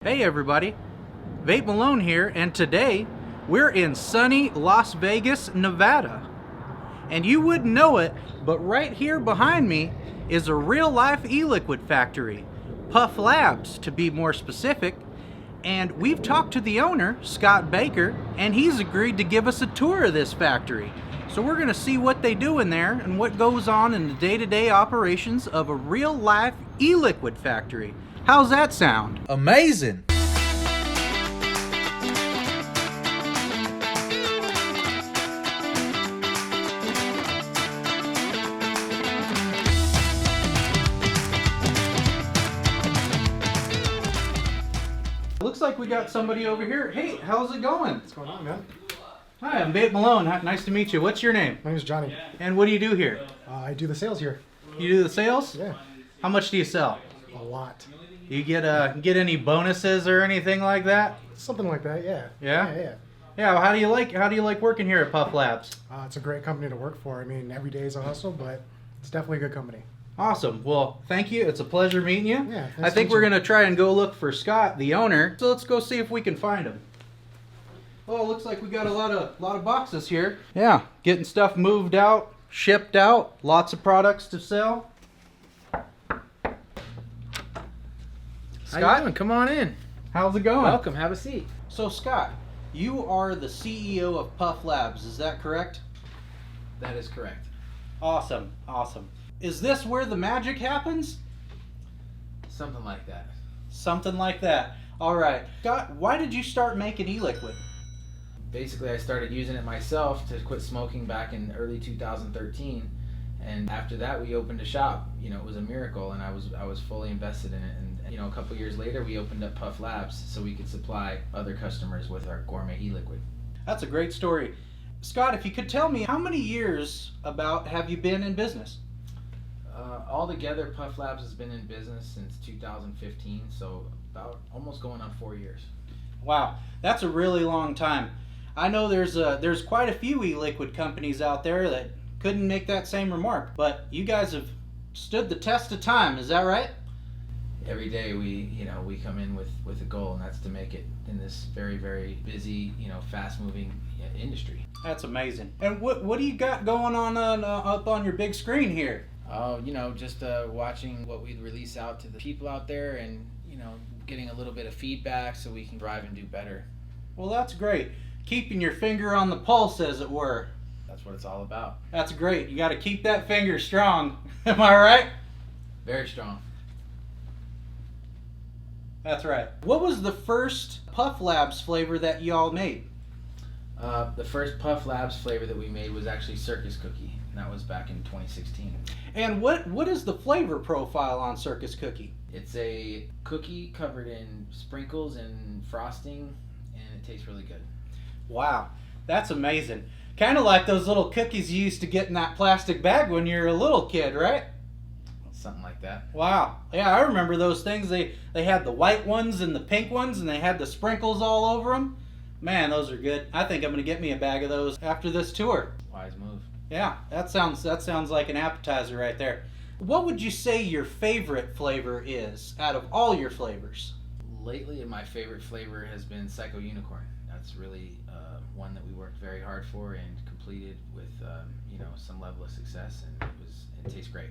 Hey everybody, Vape Malone here, and today we're in sunny Las Vegas, Nevada. And you wouldn't know it, but right here behind me is a real-life e-liquid factory, Puff Labs to be more specific. And we've talked to the owner, Scott Baker, and he's agreed to give us a tour of this factory. So we're gonna see what they do in there and what goes on in the day-to-day operations of a real-life e-liquid factory. How's that sound? Amazing! Looks like we got somebody over here. Hey, how's it going? What's going on, man? Hi, I'm Vape Malone. Nice to meet you. What's your name? My name is Johnny. And what do you do here? I do the sales here. You do the sales? Yeah. How much do you sell? A lot. You get any bonuses or anything like that? Something like that, yeah. Yeah? Yeah. Yeah, well, how do you like working here at Puff Labs? It's a great company to work for. I mean, every day is a hustle, but it's definitely a good company. Awesome. Well, thank you. It's a pleasure meeting you. Yeah, I think we're going to try and go look for Scott, the owner. So let's go see if we can find him. Well, it looks like we got a lot of boxes here. Yeah, getting stuff moved out, shipped out, lots of products to sell. How you doing? Come on in. How's it going? Welcome. Have a seat. So Scott, you are the CEO of Puff Labs, is that correct? That is correct. Awesome, awesome. Is this where the magic happens? Something like that. Something like that. All right. Scott, why did you start making e-liquid? Basically, I started using it myself to quit smoking back in early 2013, and after that, we opened a shop. You know, it was a miracle, and I was fully invested in it. And you know, a couple years later, we opened up Puff Labs so we could supply other customers with our gourmet e-liquid. That's a great story. Scott, if you could tell me, how many years about have you been in business? Altogether, Puff Labs has been in business since 2015, so about almost going on 4 years. Wow, that's a really long time. I know there's quite a few e-liquid companies out there that couldn't make that same remark, but you guys have stood the test of time. Is that right? Every day we come in with a goal, and that's to make it in this very, very busy, fast-moving industry. That's amazing. And what do you got going on up on your big screen here? Oh, just watching what we release out to the people out there, and getting a little bit of feedback so we can drive and do better. Well, that's great. Keeping your finger on the pulse, as it were. That's what it's all about. That's great. You got to keep that finger strong. Am I right? Very strong. That's right. What was the first Puff Labs flavor that y'all made? The first Puff Labs flavor that we made was actually Circus cookie, and that was back in 2016. And what is the flavor profile on Circus cookie? It's a cookie covered in sprinkles and frosting, and it tastes really good. Wow, that's amazing. Kind of like those little cookies you used to get in that plastic bag when you were a little kid, right? Something like that. Wow. Yeah, I remember those things. They had the white ones and the pink ones, and they had the sprinkles all over them. Man, those are good. I think I'm going to get me a bag of those after this tour. Wise move. Yeah, that sounds like an appetizer right there. What would you say your favorite flavor is out of all your flavors? Lately, my favorite flavor has been Psycho Unicorn. That's really one that we worked very hard for and completed with some level of success, and it tastes great.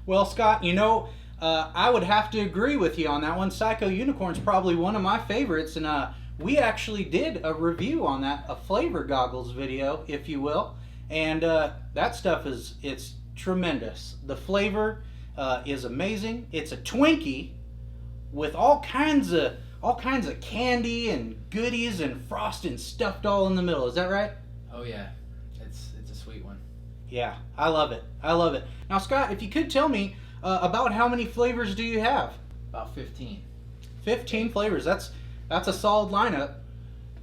Well, Scott, I would have to agree with you on that one. Psycho Unicorn's probably one of my favorites, and we actually did a review on that, a flavor goggles video, if you will, and that stuff it's tremendous. The flavor is amazing. It's a Twinkie with all kinds of candy and goodies and frosting stuffed all in the middle. Is that right? Oh yeah, it's a sweet one. Yeah, I love it. I love it. Now, Scott, if you could tell me about how many flavors do you have? About 15. 15 flavors. That's a solid lineup.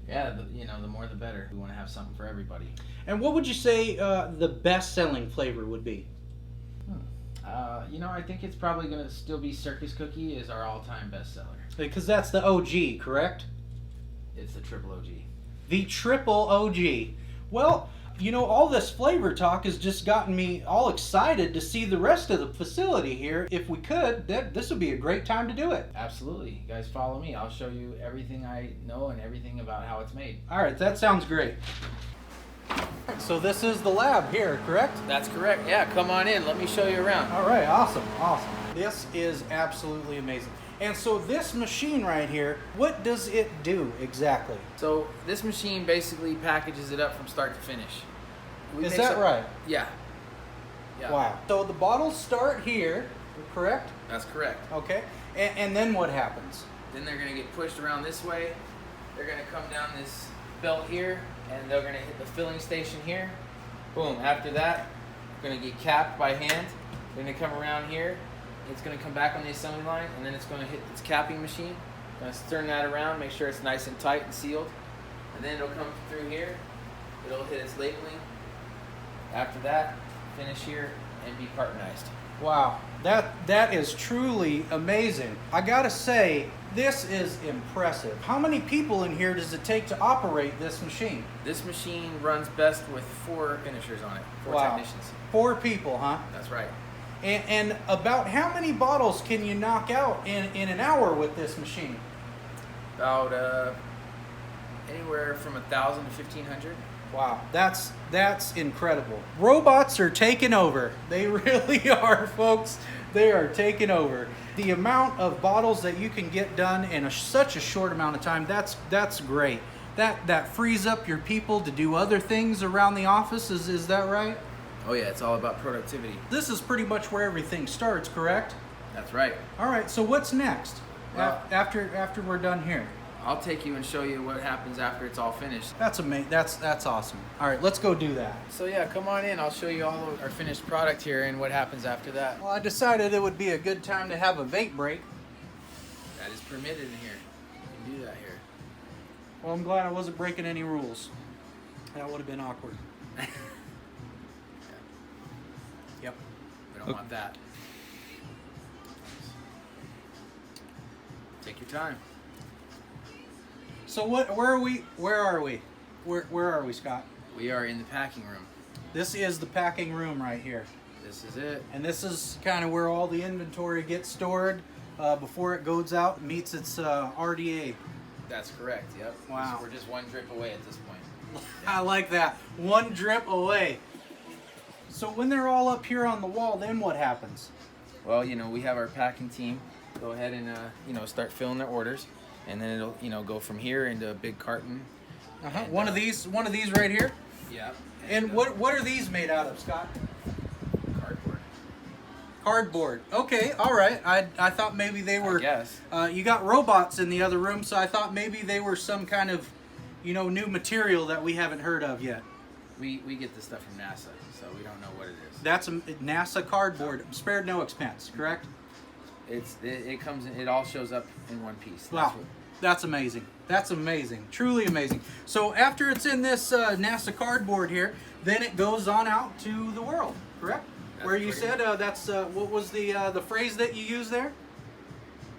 Yeah, the more the better. We want to have something for everybody. And what would you say the best-selling flavor would be? I think it's probably going to still be Circus Cookie is our all-time bestseller. Because that's the OG, correct? It's the triple OG. The triple OG. Well, You know, all this flavor talk has just gotten me all excited to see the rest of the facility here. If we could, this would be a great time to do it. Absolutely. You guys follow me. I'll show you everything I know and everything about how it's made. All right, that sounds great. So this is the lab here, correct? That's correct. Yeah, come on in. Let me show you around. All right, awesome, awesome. This is absolutely amazing. And so this machine right here, what does it do exactly? So this machine basically packages it up from start to finish. Is that right? Yeah. Yeah. Wow. So the bottles start here, correct? That's correct. Okay. And then what happens? Then they're going to get pushed around this way. They're going to come down this belt here, and they're going to hit the filling station here. Boom. After that, they're going to get capped by hand. They're going to come around here. It's going to come back on the assembly line, and then it's going to hit its capping machine. Going to turn that around, make sure it's nice and tight and sealed. And then it'll come through here. It'll hit its labeling. After that, finish here and be cartonized. Wow, that is truly amazing. I gotta say, this is impressive. How many people in here does it take to operate this machine? This machine runs best with 4 finishers on it, 4 Wow. technicians. 4 people, huh? That's right. And about how many bottles can you knock out in an hour with this machine? About anywhere from 1,000 to 1,500. Wow, that's incredible. Robots are taking over. They really are, folks. They are taking over. The amount of bottles that you can get done in such a short amount of time, that's great. That frees up your people to do other things around the office. Is that right? Oh yeah, it's all about productivity. This is pretty much where everything starts, correct? That's right. All right, so what's next? Well- After we're done here. I'll take you and show you what happens after it's all finished. That's amazing. That's awesome. All right, let's go do that. So yeah, come on in. I'll show you all of our finished product here and what happens after that. Well, I decided it would be a good time to have a vape break. That is permitted in here. You can do that here. Well, I'm glad I wasn't breaking any rules. That would have been awkward. Yep. We don't want that. Take your time. So where are we? Where are we, Scott? We are in the packing room. This is the packing room right here. This is it. And this is kind of where all the inventory gets stored before it goes out and meets its RDA. That's correct. Yep. Wow. We're just 1 drip away at this point. I like that. 1 drip away. So when they're all up here on the wall, then what happens? Well, we have our packing team go ahead and start filling their orders, and then it'll go from here into a big carton. Uh-huh. And, One of these right here. Yeah. And what are these made out of, Scott? Cardboard. Cardboard. Okay, all right. I thought maybe they were. Yes. You got robots in the other room, so I thought maybe they were some kind of, new material that we haven't heard of yet. We get this stuff from NASA, so we don't know what it is. That's a NASA cardboard, spared no expense, correct? It comes in, it all shows up in one piece. Wow, that's amazing. That's amazing, truly amazing. So after it's in this NASA cardboard here, then it goes on out to the world, correct? That's Where you pretty said that's what was the phrase that you used there?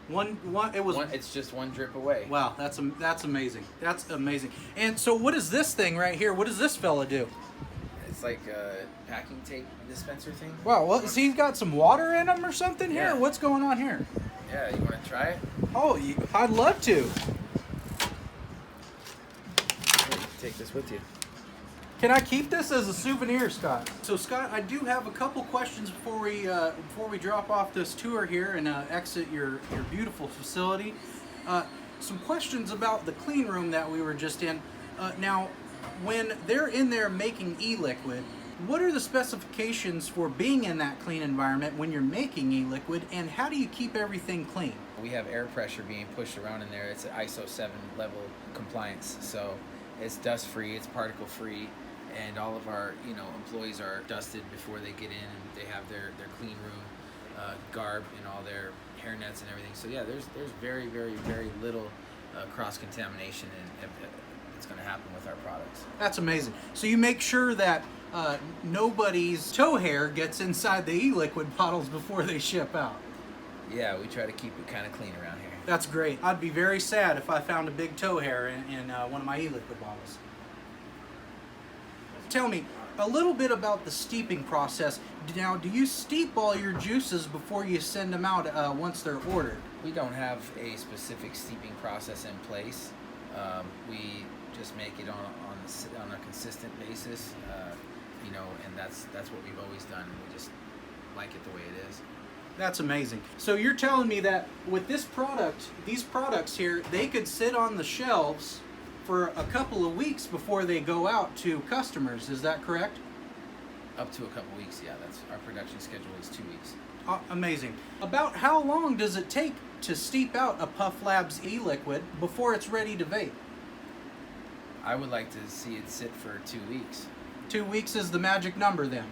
It's just 1 drip away. Wow, that's amazing. That's amazing. And so what is this thing right here? What does this fella do? It's like a packing tape dispenser thing. Wow, well, so he's got some water in him or something here? Yeah. What's going on here? Yeah, you want to try it? Oh, I'd love to. Here, you can take this with you. Can I keep this as a souvenir, Scott? So, Scott, I do have a couple questions before we drop off this tour here and exit your beautiful facility. Some questions about the clean room that we were just in. Now, when they're in there making e-liquid, what are the specifications for being in that clean environment when you're making e-liquid, and how do you keep everything clean? We have air pressure being pushed around in there. It's an ISO 7 level compliance, so it's dust free, it's particle free, and all of our employees are dusted before they get in, and they have their clean room garb and all their hair nets and everything. So yeah, there's very, very, very little cross contamination, and it's going to happen with our products. That's amazing. So you make sure that nobody's toe hair gets inside the e-liquid bottles before they ship out. Yeah, we try to keep it kind of clean around here. That's great. I'd be very sad if I found a big toe hair in one of my e-liquid bottles. tell me a little bit about the steeping process. Now, do you steep all your juices before you send them out once they're ordered? We don't have a specific steeping process in place. We just make it on a consistent basis, you know, and that's what we've always done. We just like it the way it is. That's amazing. So you're telling me that with this product, these products here, they could sit on the shelves for a couple of weeks before they go out to customers. Is that correct? Up to a couple weeks, yeah. That's our production schedule is 2 weeks. Amazing. About how long does it take to steep out a Puff Labs e-liquid before it's ready to vape? I would like to see it sit for 2 weeks. 2 weeks is the magic number then.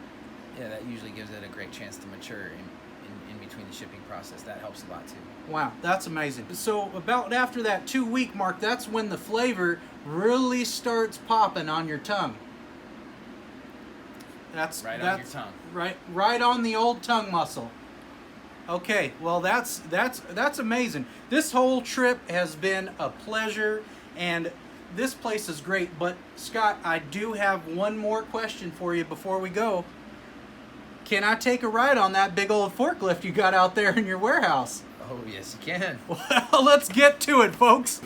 Yeah, that usually gives it a great chance to mature in between the shipping process. That helps a lot too. Wow, that's amazing. So about after that 2 week mark, that's when the flavor really starts popping on your tongue. That's right on your tongue. Right on the old tongue muscle. Okay, well that's amazing. This whole trip has been a pleasure, and this place is great. But Scott, I do have one more question for you before we go. Can I take a ride on that big old forklift you got out there in your warehouse? Oh yes, you can. Well, let's get to it, folks.